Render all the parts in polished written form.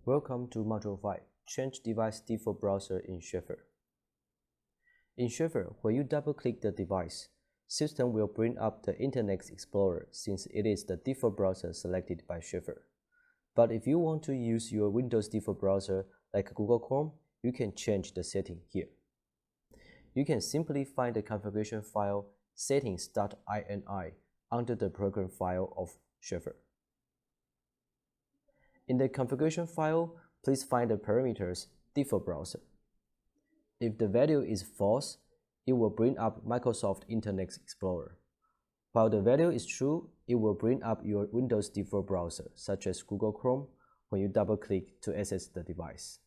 Welcome to Module 5, Change Device Default Browser in Chauffeur. In Chauffeur, when you double-click the device, system will bring up the Internet Explorer since it is the default browser selected by Chauffeur. But if you want to use your Windows default browser like Google Chrome, you can change the setting here. You can simply find the configuration file settings.ini under the program file of Chauffeur. In the configuration file, please find the parameters default browser. If the value is false, it will bring up Microsoft Internet Explorer. While the value is true, it will bring up your Windows default browser, such as Google Chrome, when you double-click to access the device.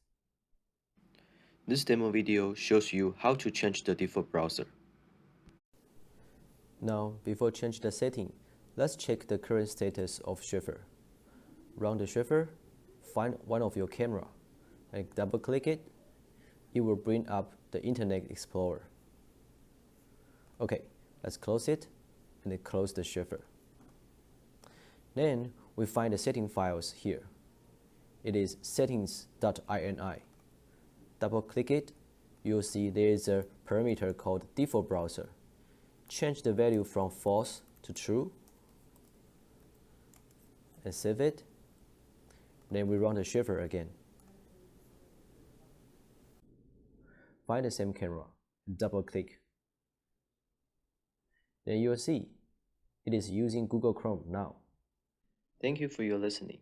This demo video shows you how to change the default browser. Now, before changing the setting, let's check the current status of Chauffeur. Run the Chauffeur, find one of your camera, and double-click it. It will bring up the Internet Explorer. Okay, let's close it, and then close the Chauffeur. Then we find the setting files here. It is settings.ini. Double-click it, you'll see there is a parameter called default browser. Change the value from false to true, and save it. Then we run the Chauffeur again. Find the same camera, double-click. Then you'll see it is using Google Chrome now. Thank you for your listening.